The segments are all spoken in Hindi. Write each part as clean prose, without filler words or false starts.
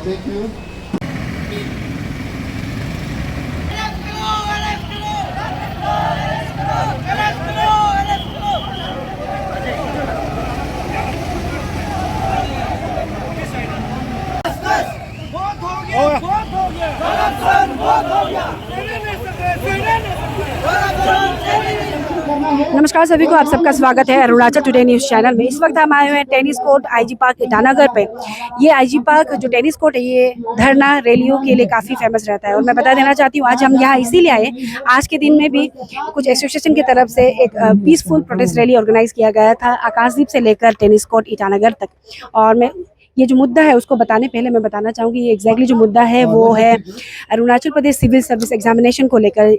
Thank you. नमस्कार सभी को, आप सबका स्वागत है अरुणाचल टुडे न्यूज़ चैनल में। इस वक्त हम आए हुए हैं tennis court IG park Itanagar पे। ये आईजी पार्क जो टेनिस कोर्ट है, ये धरना रैलियों के लिए काफ़ी फेमस रहता है। और मैं बता देना चाहती हूँ, आज हम यहाँ इसीलिए आए, आज के दिन में भी कुछ एसोसिएशन की तरफ से एक पीसफुल प्रोटेस्ट रैली ऑर्गेनाइज किया गया था, आकाशदीप से लेकर टेनिस कोर्ट ईटानगर तक। और मैं ये जो मुद्दा है उसको बताने पहले मैं बताना चाहूँगी, ये एग्जैक्टली जो मुद्दा है वो है Arunachal Pradesh civil service examination को लेकर।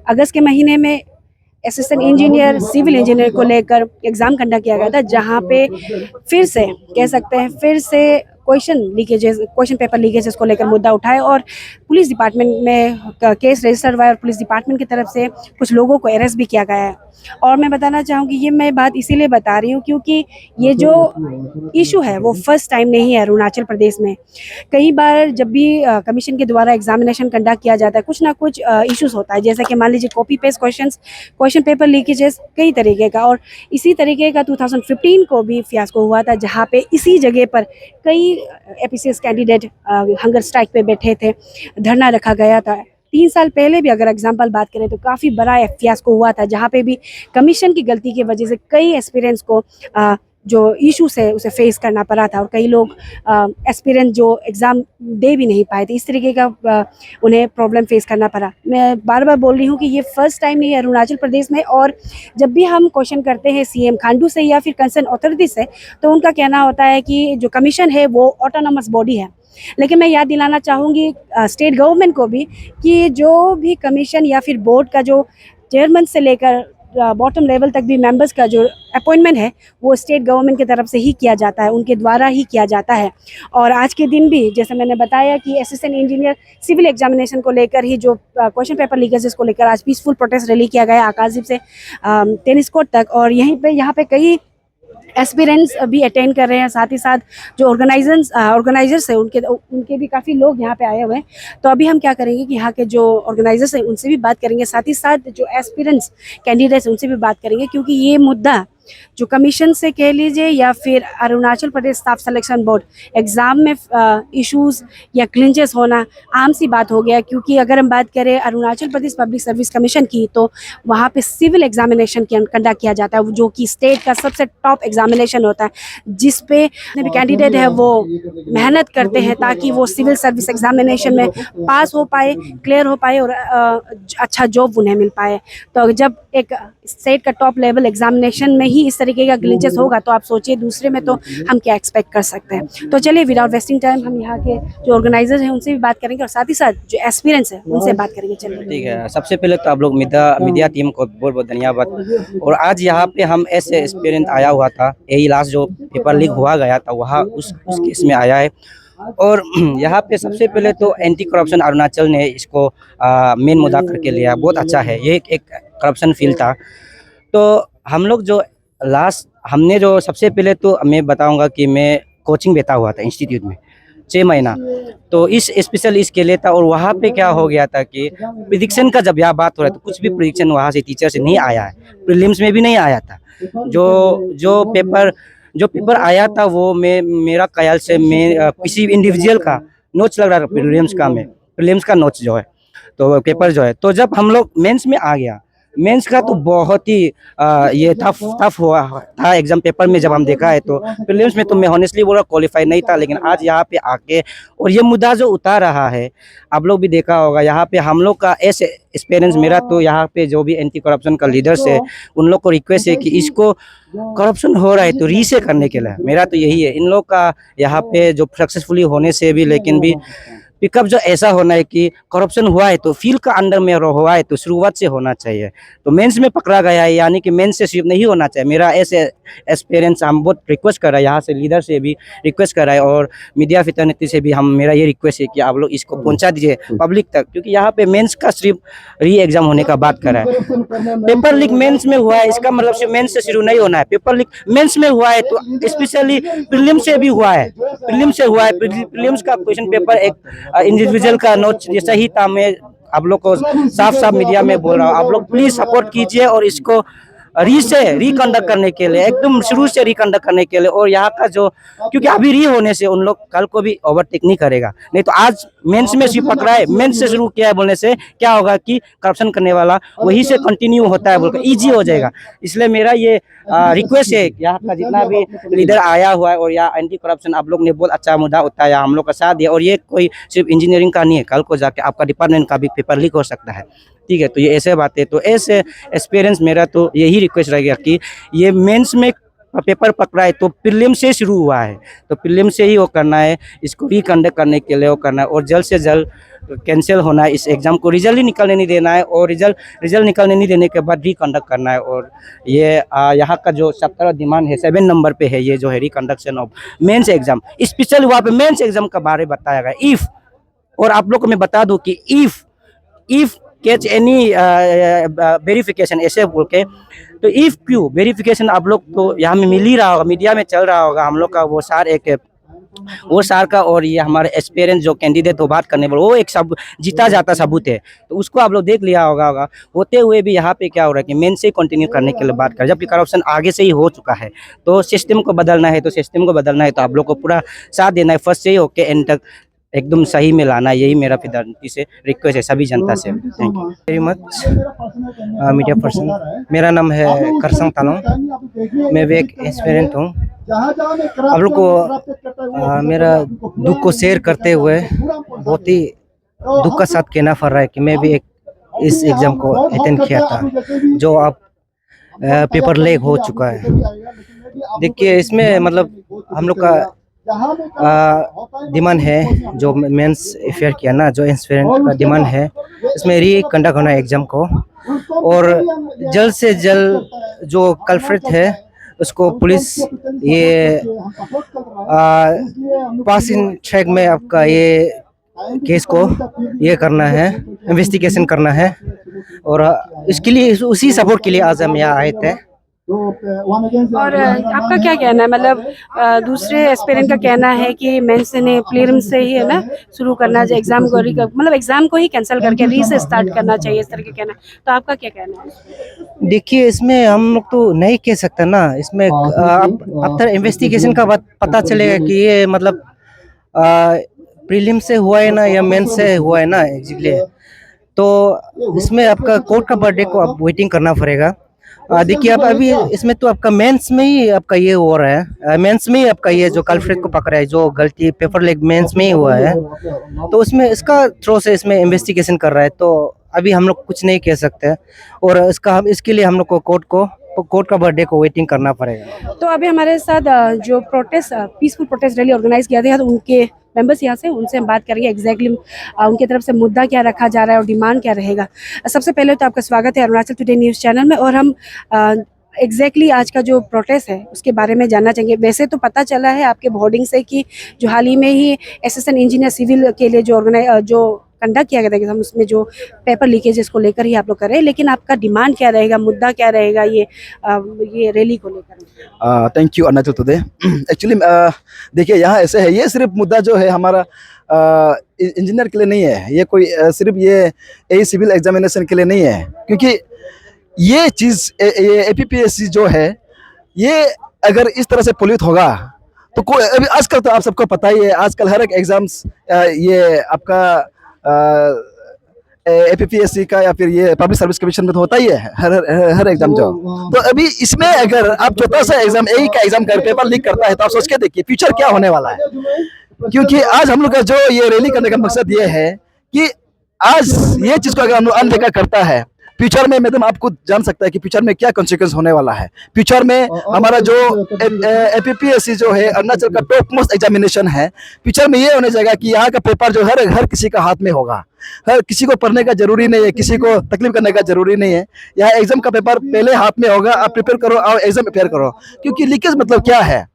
अगस्त के महीने में असिस्टेंट इंजीनियर सिविल इंजीनियर को लेकर एग्ज़ाम कंडक्ट किया गया था, जहाँ पे फिर से कह सकते हैं क्वेश्चन पेपर लीकेजेस को लेकर मुद्दा उठाए और पुलिस डिपार्टमेंट में केस रजिस्टर हुआ और पुलिस डिपार्टमेंट की तरफ से कुछ लोगों को अरेस्ट भी किया गया है। और मैं बताना चाहूँगी, ये मैं बात इसीलिए बता रही हूँ क्योंकि ये जो इशू है वो फर्स्ट टाइम नहीं है अरुणाचल प्रदेश में। कई बार जब भी कमीशन के द्वारा एग्जामिनेशन कंडक्ट किया जाता है, कुछ ना कुछ इश्यूज होता है, जैसे कि मान लीजिए copy paste question paper leakages कई तरीके का। और इसी तरीके का 2015 को भी फियास्को हुआ था, जहाँ पे इसी जगह पर कई एपीसीएस कैंडिडेट हंगर स्ट्राइक पे बैठे थे, धरना रखा गया था। 3 साल पहले भी अगर एग्जाम्पल बात करें तो काफ़ी बड़ा फियास्को हुआ था, जहाँ पे भी कमीशन की गलती की वजह से कई एस्पिरेंट्स को जो इशूज़ है उसे फेस करना पड़ा था और कई लोग एस्पिरेंट जो एग्ज़ाम दे भी नहीं पाए थे। इस तरीके का उन्हें प्रॉब्लम फेस करना पड़ा। मैं बार बार बोल रही हूँ कि ये फर्स्ट टाइम नहीं है अरुणाचल प्रदेश में। और जब भी हम क्वेश्चन करते हैं सीएम खांडू से या फिर कंसर्न अथॉरिटी से, तो उनका कहना होता है कि जो कमीशन है वो ऑटोनोमस बॉडी है। लेकिन मैं याद दिलाना चाहूँगी स्टेट गवर्नमेंट को भी कि जो भी कमीशन या फिर बोर्ड का जो चेयरमैन से लेकर बॉटम लेवल तक भी मेंबर्स का जो अपॉइंटमेंट है वो स्टेट गवर्नमेंट की तरफ से ही किया जाता है, उनके द्वारा ही किया जाता है। और आज के दिन भी जैसे मैंने बताया कि असिस्टेंट इंजीनियर सिविल एग्जामिनेशन को लेकर ही जो क्वेश्चन पेपर लीकेजेस को लेकर आज पीसफुल प्रोटेस्ट रैली किया गया आकाशदीप से टेनिस कोर्ट तक। और यहाँ पे कई एस्पिरेंट्स भी अटेंड कर रहे हैं, साथ ही साथ जो ऑर्गेनाइजर्स हैं उनके भी काफ़ी लोग यहाँ पे आए हुए हैं। तो अभी हम क्या करेंगे कि यहाँ के जो ऑर्गेनाइजर्स हैं उनसे भी बात करेंगे, साथ ही साथ जो एस्पिरेंट्स कैंडिडेट्स उनसे भी बात करेंगे, क्योंकि ये मुद्दा जो कमीशन से कह लीजिए या फिर Arunachal Pradesh staff selection board exam में इश्यूज़ या क्लिंचेस होना आम सी बात हो गया। क्योंकि अगर हम बात करें Arunachal Pradesh public service commission की, तो वहाँ पे सिविल एग्जामिनेशन कंडक्ट किया जाता है, जो कि स्टेट का सबसे टॉप एग्जामिनेशन होता है, जिस पे जितने भी कैंडिडेट है वो मेहनत करते हैं ताकि वो सिविल सर्विस एग्जामिनेशन में पास हो पाए, क्लियर हो पाए और अच्छा जॉब उन्हें मिल पाए। तो जब एक स्टेट का टॉप लेवल एग्जामिनेशन में ही इस तरीके का ग्लिचेस होगा, तो आप सोचिए दूसरे में तो हम क्या एक्सपेक्ट कर सकते हैं। तो चलिए विदाउट वेस्टिंग टाइम हम यहाँ के जो ऑर्गेनाइजर्स हैं उनसे भी बात करेंगे और साथ ही साथ जो एस्पिरेंट्स हैं उनसे बात करेंगे। चलिए ठीक है। सबसे पहले तो आप लोग मीडिया टीम को बहुत बहुत धन्यवाद। और आज यहाँ पे हम ऐसे एस्पिरेंट आया हुआ था, यही लास्ट जो पेपर लीक हुआ गया था वहाँ उस केस में आया है। और यहाँ पे सबसे पहले तो एंटी करप्शन अरुणाचल ने इसको मेन मुद्दा करके लिया, बहुत अच्छा है। ये एक करप्शन फील्ड था। तो हम लोग जो हमने जो सबसे पहले तो मैं बताऊंगा कि मैं कोचिंग देता हुआ था इंस्टीट्यूट में 6 महीना, तो इस स्पेशल इसके लिए था। और वहाँ पे क्या हो गया था कि प्रिडिक्शन का जब यह बात हो रहा है तो कुछ भी प्रिडिक्शन वहाँ से टीचर से नहीं आया है, प्रीलिम्स में भी नहीं आया था। जो पेपर आया था वो मेरा ख्याल से मैं किसी इंडिविजुअल का नोट्स लग रहा था प्रीलिम्स का नोट्स जो है, तो पेपर जो है। तो जब हम लोग मेंस में आ गया, मेंस का तो बहुत ही ये टफ हुआ था एग्जाम पेपर में जब हम देखा है। तो प्रीलिम्स में तो मैं ऑनेस्टली बोल रहा क्वालिफाई नहीं था, लेकिन आज यहाँ पे आके और ये मुद्दा जो उतार रहा है, आप लोग भी देखा होगा यहाँ पे हम लोग का ऐसे एक्सपीरियंस मेरा तो यहाँ पे जो भी एंटी करप्शन का लीडर्स है उन लोग को रिक्वेस्ट है कि इसको करप्शन हो रहा है तो रीसे करने के लिए मेरा तो यही है। इन लोग का यहाँ पे जो सक्सेसफुली होने से भी, लेकिन भी पिकअप जो ऐसा होना है कि करप्शन हुआ है तो फील्ड का अंडर में हुआ है तो शुरुआत से होना चाहिए। तो मेंस में पकड़ा गया है, यानी कि मेंस से सिर्फ नहीं होना चाहिए। मेरा ऐसे एक्सपीरियंस, हम बहुत रिक्वेस्ट कर रहे हैं, यहाँ से लीडर से भी रिक्वेस्ट कर रहे हैं और मीडिया फितरती से भी मेरा ये रिक्वेस्ट है कि आप लोग इसको पहुंचा दीजिए पब्लिक तक, क्योंकि यहाँ पे मेंस का सिर्फ री एग्जाम होने का बात कर रहा है। पेपर लीक मेंस में हुआ है, इसका मतलब सिर्फ मेंस से शुरू नहीं होना है। पेपर लीक मेंस में हुआ है तो स्पेशली प्रीलिम से भी हुआ है, प्रीलिम से हुआ है। प्रीलिम्स का क्वेश्चन पेपर एक इंडिविजुअल का नोट जैसा ही था। मैं आप लोग को साफ साफ मीडिया में बोल रहा हूँ, आप लोग प्लीज सपोर्ट कीजिए और इसको रिकंडक्ट करने के लिए, एकदम शुरू से रिकंडक्ट करने के लिए। और यहाँ का जो, क्योंकि अभी री होने से उन लोग कल को भी ओवरटेक नहीं करेगा। नहीं तो आज मेंस में सिर्फ पकड़ा है, मेंस से शुरू किया है बोलने से क्या होगा कि करप्शन करने वाला वही से कंटिन्यू होता है बोलकर इजी हो जाएगा। इसलिए मेरा ये रिक्वेस्ट है, यहाँ का जितना भी लीडर आया हुआ है और यहाँ एंटी करप्शन आप लोग ने बहुत अच्छा मुद्दा उठाया, हम लोग का साथ दिया। और ये कोई सिर्फ इंजीनियरिंग का नहीं है, कल को जाके आपका डिपार्टमेंट का भी पेपर लीक हो सकता है, ठीक है। तो ये ऐसे बातें, तो ऐसे एक्सपीरियंस मेरा तो यही रिक्वेस्ट रहेगा कि ये मेंस में पेपर पकड़ा है तो प्रीलिम से शुरू हुआ है, तो प्रीलिम से ही वो करना है, इसको रिकंडक्ट करने के लिए वो करना है और जल्द से जल्द कैंसिल होना है इस एग्जाम को, रिजल्ट ही निकलने नहीं देना है और रिजल्ट निकलने नहीं देने के बाद रिकंडक्ट करना है। और ये यहाँ का जो 17 डिमांड है 7 नंबर पे है, ये जो है रिकंडक्शन ऑफ मेंस एग्जाम, स्पेशल वहाँ पे मेंस एग्जाम का बारे बताया गया इफ। और आप लोग को मैं बता दूं कि इफ कैच एनी वेरिफिकेशन ऐसे बोल के, तो इफ क्यू वेरिफिकेशन आप लोग तो यहाँ में मिल ही रहा होगा, मीडिया में चल रहा होगा हम लोग का वो सार का और ये हमारे एक्सपीरियंस जो कैंडिडेट हो बात करने वाले वो एक सब जीता जाता सबूत है, तो उसको आप लोग देख लिया होगा। होते हुए भी यहाँ पे क्या हो रहा है कि मेन से कंटिन्यू करने के लिए बात कर, जबकि करप्शन आगे से ही हो चुका है। तो सिस्टम को बदलना है तो आप लोग को पूरा साथ देना है, फर्स्ट से ही होके एंड तक एकदम सही में लाना, यही मेरा फितरती से रिक्वेस्ट है सभी जनता से। Thank you very much media person. मेरा नाम है करसंग तालोंग, मैं भी एक एस्पिरेंट हूँ। आप लोग को मेरा दुख को शेयर करते हुए बहुत ही दुख का साथ कहना पड़ रहा है कि मैं भी एक इस एग्ज़ाम को अटेंड किया था जो अब पेपर लीक हो चुका है। देखिए इसमें मतलब हम लोग का डिमांड है जो मेंस अफेयर किया ना, जो एस्पिरेंट का डिमांड है, इसमें रिकंडक्ट होना है एग्जाम को और जल्द से जल्द जो कल्प्रिट है उसको पुलिस ये पास इन ट्रैक में आपका ये केस को ये करना है, इन्वेस्टिगेशन करना है। और इसके लिए उसी सपोर्ट के लिए आज हम यहाँ आए थे। और आपका क्या कहना है, मतलब दूसरे एस्पिरेंट का कहना है कि मेंस ने प्रीलिम से ही है ना शुरू करना चाहिए, एग्जाम को मतलब एग्जाम को ही कैंसिल करके री से स्टार्ट करना चाहिए, इस तरह के कहना है। तो आपका क्या कहना है? देखिए इसमें हम लोग तो नहीं कह सकते ना, इसमें आफ्टर इन्वेस्टिगेशन का बात पता चलेगा कि ये मतलब प्रीलिम से हुआ है ना या मेंस से हुआ है ना एग्जैक्टली। तो इसमें आपका कोर्ट का बर्थडे को आप वेटिंग करना पड़ेगा। देखिए आप अभी इसमें तो आपका मेंस में ही आपका ये हो रहा है, मेंस में ही आपका ये जो कल्प्रिट को पकड़ा है, जो गलती पेपर लीक मेंस में ही हुआ है, तो उसमें इसका थ्रू से इसमें इन्वेस्टिगेशन कर रहा है। तो अभी हम लोग कुछ नहीं कह सकते और इसके लिए हम लोग को कोर्ट का बर्थडे को वेटिंग करना पड़ेगा। तो अभी हमारे साथ जो पीसफुल प्रोटेस्ट रैली ऑर्गेनाइज किया गया, तो उनके मेंबर्स यहाँ से, उनसे हम बात करेंगे एग्जैक्टली उनकी तरफ से मुद्दा क्या रखा जा रहा है और डिमांड क्या रहेगा। सबसे पहले तो आपका स्वागत है अरुणाचल टुडे न्यूज़ चैनल में, और हम एग्जैक्टली आज का जो प्रोटेस्ट है उसके बारे में जानना चाहेंगे। वैसे तो पता चला है आपके बोर्डिंग से कि जो हाल ही में ही असिस्टेंट इंजीनियर सिविल के लिए जो कंडक्ट किया गया था, हम उसमें जो पेपर लीकेजेस को लेकर ही आप लोग कर रहे हैं, लेकिन आपका डिमांड क्या रहेगा, मुद्दा क्या रहेगा ये रैली को लेकर? Thank you Arunachal today. Actually देखिए यहाँ ऐसे है, ये सिर्फ मुद्दा जो है हमारा इंजीनियर के लिए नहीं है, ये कोई सिर्फ ये सिविल एग्जामिनेशन के लिए नहीं है, क्योंकि ये चीज़ ये APPSC जो है ये अगर इस तरह से पोल्यूट होगा तो कोई अभी आजकल तो आप सबको पता ही है, आजकल हर एक एग्जाम्स ये आपका APPSC का या फिर ये पब्लिक सर्विस कमीशन में तो होता ही है हर एग्जाम जो। तो अभी इसमें अगर आप छोटा सा एग्जाम का एग्जाम कर पेपर लीक करता है तो आप सोच के देखिए फ्यूचर क्या होने वाला है। क्योंकि आज हम लोग का जो ये रैली करने का मकसद ये है कि आज ये चीज को अगर हम लोग अनदेखा करता है फ्यूचर में मैडम आपको जान सकता है कि फ्यूचर में क्या कॉन्सिक्वेंस होने वाला है। फ्यूचर में हमारा जो APPSC जो है अरुणाचल का टॉप मोस्ट एग्जामिनेशन है, फ्यूचर में ये होने जाएगा कि यहाँ का पेपर जो हर किसी का हाथ में होगा। हर किसी को पढ़ने का जरूरी नहीं है, किसी को तकलीफ करने का जरूरी नहीं है। यहाँ एग्जाम का पेपर पहले हाथ में होगा, आप प्रिपेयर करो और एग्जाम प्रिपेयर करो। क्योंकि लीकेज मतलब क्या है,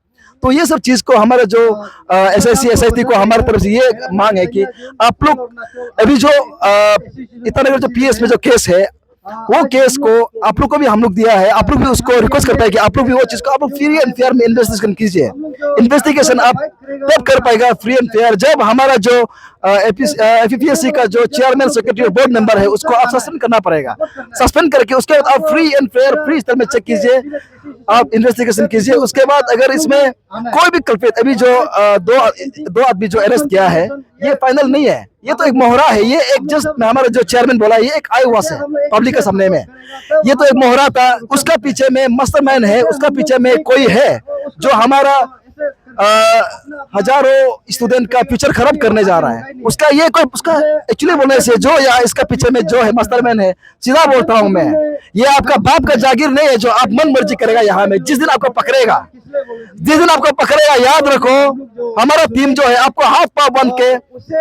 तो ये सब चीज को हमारे जो SSC SIT को हमारी तरफ से ये मांग है कि आप लोग अभी जो ईटानगर जो PS में जो केस है, वो केस को आप लोग को भी हम लोग दिया है, आप लोग भी उसको रिक्वेस्ट करता है कि आप लोग भी वो चीज को आप लोग फ्री एंड फेयर में इन्वेस्टिगेशन कीजिए। इन्वेस्टिगेशन आप तब कर पाएगा फ्री एंड फेयर जब हमारा जो APPSC का जो चेयरमैन सेक्रेटरी और बोर्ड मेंबर है उसको आप सस्पेंड करना पड़ेगा। सस्पेंड करके उसके बाद आप फ्री एंड फेयर फ्री स्तर में चेक कीजिए, आप इन्वेस्टिगेशन कीजिए। उसके बाद अगर इसमें कोई भी कल्पित, अभी जो दो आदमी जो अरेस्ट किया है, ये फाइनल नहीं है, ये तो एक मोहरा है। ये एक जस्ट हमारा जो चेयरमैन बोला, ये एक आई वॉश है पब्लिक के सामने में, ये तो एक मोहरा था। उसका पीछे में मास्टरमाइंड है, उसका पीछे में कोई है जो हमारा हजारों स्टूडेंट का फ्यूचर खराब करने जा रहा है। उसका एक्चुअली बोलने से जो या इसका पीछे में जो है मास्टरमाइंड है, सीधा बोलता हूं मैं, ये आपका बाप का जागीर नहीं है जो आप मन मर्जी करेगा। यहाँ में जिस दिन आपको पकड़ेगा, याद रखो, हमारा टीम जो है आपको हाथ पांव बंद के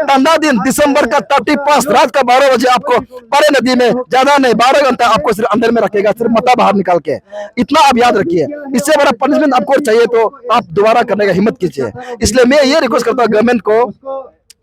15 दिन दिसंबर का 31 रात का 12 बजे आपको परे नदी में, ज्यादा नहीं 12 घंटा आपको सिर्फ अंदर में रखेगा, सिर्फ मता बाहर निकाल के। इतना आप याद रखिए, इससे बड़ा पनिशमेंट आपको चाहिए तो आप दोबारा करने का हिम्मत कीजिए। इसलिए मैं ये रिक्वेस्ट करता हूँ गवर्नमेंट को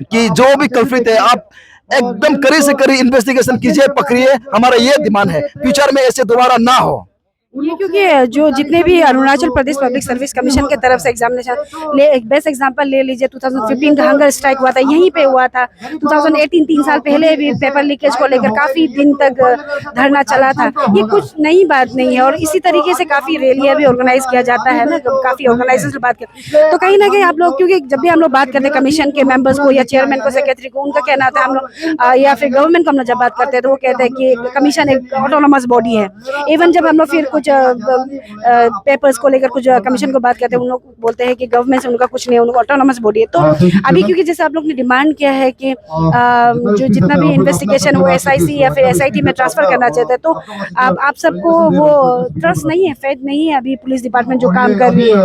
कि जो भी कल्प्रिट है आप एकदम कड़ी से कड़ी इन्वेस्टिगेशन कीजिए, पकड़िए। हमारा ये डिमांड है, फ्यूचर में ऐसे दोबारा ना हो। ये क्योंकि जो जितने भी Arunachal Pradesh public service commission के तरफ से एग्जामिनेशन एक बेस्ट एग्जांपल ले लीजिए, 2015 का हंगर स्ट्राइक हुआ था, यहीं पे हुआ था। 2018 3 साल पहले भी पेपर लीकेज को लेकर काफी दिन तक धरना चला था। ये कुछ नई बात नहीं है और इसी तरीके से काफी रैलियां भी ऑर्गेनाइज किया जाता है ना, काफी ऑर्गेनाइजर्स से बात करते तो कहीं ना कहीं आप लोग, क्योंकि जब भी हम लोग बात करते हैं कमीशन के मेंबर्स को या चेयरमैन को, सेक्रेटरी को, उनका कहना था हम लोग या फिर गवर्नमेंट को हम लोग जब बात करते हैं तो वो कहते हैं कि कमीशन एक ऑटोनोमस बॉडी है। इवन जब हम लोग फिर कुछ पेपर्स को लेकर कुछ कमीशन को बात करते हैं, उन लोग बोलते हैं कि गवर्नमेंट से उनका कुछ नहीं है, उनका ऑटोनोमस बॉडी है। तो अभी क्योंकि जैसे आप लोग ने डिमांड किया है कि जो जितना भी इन्वेस्टिगेशन वो SIC या फिर SIT में ट्रांसफर करना चाहते हैं, तो आप सबको वो ट्रस्ट नहीं है, फेथ नहीं है अभी पुलिस डिपार्टमेंट जो काम कर रही है?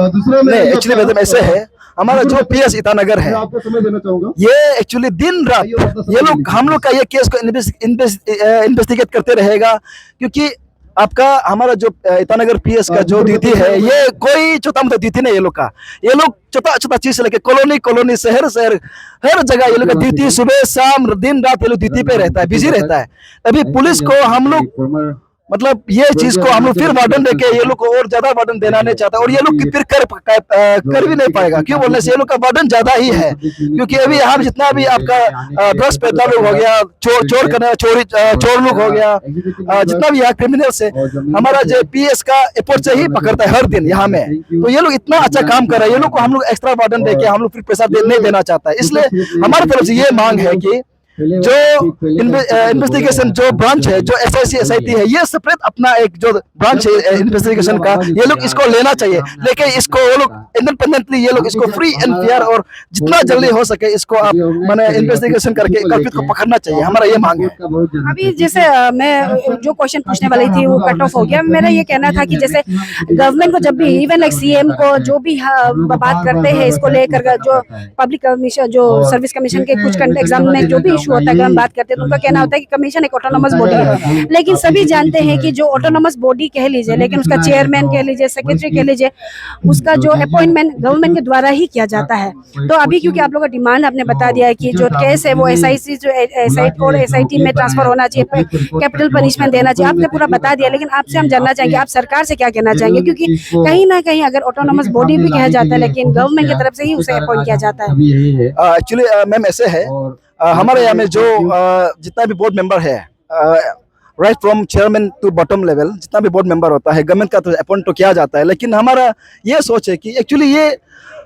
नहीं, एक्चुअली मैडम ऐसे है, हमारा जो PS ईटानगर है, ये एक्चुअली दिन रात ये लोग हम लोग का ये केस को इन्वेस्टिगेट करते रहेगा। क्योंकि आपका हमारा जो ईटानगर PS का जो ड्यूटी है, ये कोई छोटा मोटा ड्यूटी नहीं है। ये लोग छोटा चीज से लेके कॉलोनी शहर हर जगह ये लोग का ड्यूटी, सुबह शाम दिन रात ये लोग ड्यूटी पे रहता है, बिजी रहता है। अभी पुलिस को हम लोग मतलब ये चीज को हम लोग फिर वार्डन देके ये लोग को और ज्यादा वार्डन देना नहीं चाहता, और ये लोग फिर कर भी नहीं पाएगा। क्यों बोलने से ये लोग का वार्डन ज्यादा ही है। क्योंकि अभी यहाँ जितना भी आपका ड्रग्स पेडलर लोग हो गया, चोर लोग हो गया, जितना भी यहाँ क्रिमिनल्स है, हमारा जो PS का एयरपोर्ट से ही पकड़ता है हर दिन यहाँ में। तो ये लोग इतना अच्छा काम कर रहे हैं, ये लोग को हम लोग एक्स्ट्रा वार्डन देके हम लोग फिर पैसा नहीं देना चाहता है। इसलिए हमारी तरफ से ये मांग है कि जो इन्वेस्टिगेशन जो ब्रांच है, जो SIC SIT है, ये सेपरेट अपना एक जो ब्रांच है इन्वेस्टिगेशन का, ये लोग इसको लेना चाहिए। लेकिन इसको वो लोग इंडिपेंडेंटली ये लोग इसको फ्री एंड फेयर और जितना जल्दी हो सके इसको आप मैंने इन्वेस्टिगेशन करके कल्पित को पकड़ना चाहिए। हमारा ये मांग है। अभी जैसे मैं जो क्वेश्चन पूछने वाली थी वो कट ऑफ हो गया। मेरा ये कहना था कि जैसे गवर्नमेंट को जब भी इवन लाइक CM को जो भी बात करते हैं इसको लेकर, जो पब्लिक कमीशन जो सर्विस कमीशन के कुछ एग्जाम में जो भी होता है, अगर हम बात करते हैं तो उनका कहना होता है कि कमीशन एक ऑटोनोमस बॉडी है। लेकिन सभी जानते हैं कि जो ऑटोनोमस बॉडी कह लीजिए, लेकिन उसका चेयरमैन कह लीजिए, सेक्रेटरी कह लीजिए, उसका जो अपॉइंटमेंट गवर्नमेंट के द्वारा ही किया जाता है। तो अभी क्योंकि आप लोग का डिमांड आपने बता दिया है कि जो केस है वो SIC जो SIT और SIT में ट्रांसफर होना चाहिए, कैपिटल पनिशमेंट देना चाहिए, आपने पूरा बता दिया। लेकिन आपसे हम जानना चाहेंगे आप सरकार से क्या कहना चाहेंगे, क्योंकि कहीं ना कहीं अगर ऑटोनोमस बॉडी भी कहा जाता है लेकिन गवर्नमेंट की तरफ से ही उसे अपॉइंट किया जाता है। एक्चुअली मैम ऐसे है, हमारे यहाँ में जो जितना भी बोर्ड मेंबर है, right from chairman to bottom level, जितना भी बोर्ड मेंबर होता है गवर्नमेंट का तो अपॉइंट तो किया जाता है। लेकिन हमारा ये सोच है कि एक्चुअली ये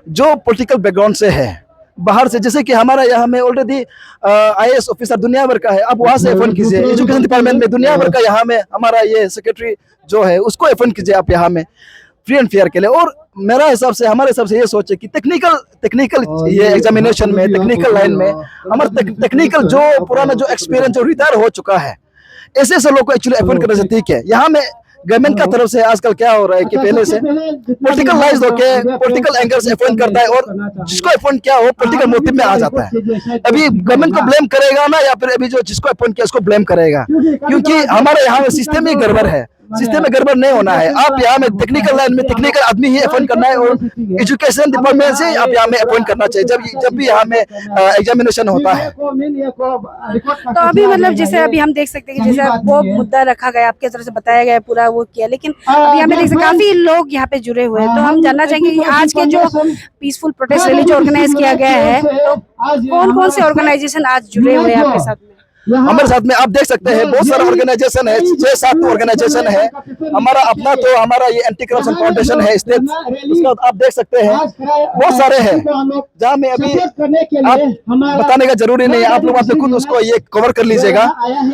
जो पॉलिटिकल बैकग्राउंड से है, बाहर से, जैसे कि हमारा यहाँ में ऑलरेडी IAS ऑफिसर दुनिया भर का है, आप वहाँ से अपॉइंट कीजिए। एजुकेशन डिपार्टमेंट में दुनिया भर का यहाँ में हमारा ये सेक्रेटरी जो है उसको अपॉइंट कीजिए आप यहाँ में फ्री एंड फेयर के लिए। और मेरा हिसाब से, हमारे हिसाब से ये सोचे कि टेक्निकल ये एग्जामिनेशन में, टेक्निकल लाइन में हमारा टेक्निकल जो पुराना जो एक्सपीरियंस जो रिटायर हो चुका है, ऐसे ऐसे लोग को एक्चुअली अपॉइंट करने से ठीक है। यहाँ में गवर्नमेंट का तरफ से आजकल क्या हो रहा है कि पहले से पॉलिटिकल लाइज होके पॉलिटिकल एंगल से अपॉइंट करता है, और जिसको अपॉइंट किया हो पॉलिटिकल मोटिव में आ जाता है। अभी गवर्नमेंट को ब्लेम करेगा ना, या फिर अभी जो जिसको अपॉइंट किया उसको ब्लेम करेगा, क्योंकि हमारे यहाँ में सिस्टम ही गड़बड़ है। सिस्टम में गड़बड़ नहीं होना है। आप यहाँ में टेक्निकल लाइन में टेक्निकल आदमी ही अपॉइंट करना है, और एजुकेशन डिपार्टमेंट से आप यहाँ में अपॉइंट करना चाहिए जब भी यहाँ में एग्जामिनेशन होता है। तो अभी मतलब जैसे अभी हम देख सकते हैं कि जैसे वो मुद्दा रखा गया, आपके तरफ से बताया गया, पूरा वो किया, लेकिन अभी हमें देख सकते काफी लोग यहाँ पे जुड़े हुए हैं। तो हम जानना चाहेंगे कि आज के जो पीसफुल प्रोटेस्ट रैली जो ऑर्गेनाइज किया गया है, तो कौन कौन से ऑर्गेनाइजेशन आज जुड़े हुए हैं आपके साथ में? हमारे साथ में आप देख सकते हैं बहुत सारे ऑर्गेनाइजेशन है, 6-7 ऑर्गेनाइजेशन है। हमारा अपना तो हमारा ये एंटी करप्शन फाउंडेशन है स्टेट, उसका आप देख सकते हैं बहुत सारे हैं, जहाँ में अभी आप बताने का जरूरी नहीं है, आप लोग अपने खुद उसको ये कवर कर लीजिएगा।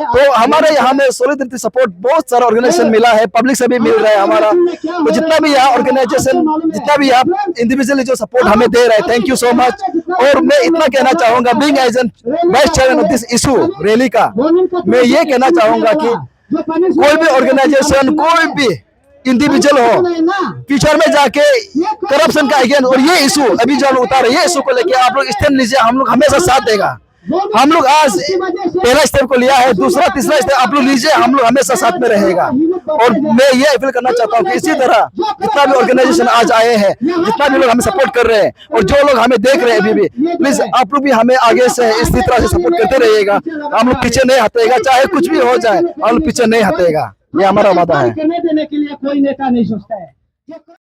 तो हमारे यहाँ में सॉलिडरिटी सपोर्ट बहुत सारा ऑर्गेनाइजेशन मिला है, पब्लिक से भी मिल रहा है हमारा। तो जितना भी यहाँ ऑर्गेनाइजेशन, जितना भी आप इंडिविजुअली जो सपोर्ट हमें दे रहे हैं, थैंक यू सो मच। और मैं इतना कहना चाहूंगा, being as an vice chairman of this issue rally का, मैं ये कहना चाहूंगा कि कोई भी ऑर्गेनाइजेशन, कोई भी इंडिविजुअल हो, फ्यूचर में जाके करप्शन का अगेंस्ट और ये इशू अभी जो उतारे, ये इशू को लेके आप लोग स्टैंड लीजिए, हम लोग हमेशा साथ देगा। हम लोग आज पहला स्टेप को लिया है, दूसरा तीसरा स्टेप आप लोग लीजिए, हम लोग हमेशा साथ में रहेगा। और मैं ये अपील करना चाहता हूँ कि इसी तरह जितना भी ऑर्गेनाइजेशन आज आए हैं, जितना भी लोग हमें सपोर्ट कर रहे हैं, और जो लोग हमें देख रहे हैं अभी भी, प्लीज आप लोग भी हमें आगे से इसी तरह से सपोर्ट करते रहिएगा। हम लोग पीछे नहीं हटेगा, चाहे कुछ भी हो जाए, हम लोग पीछे नहीं हटेगा, ये हमारा वादा है। देने के लिए कोई नेता नहीं सोचता है।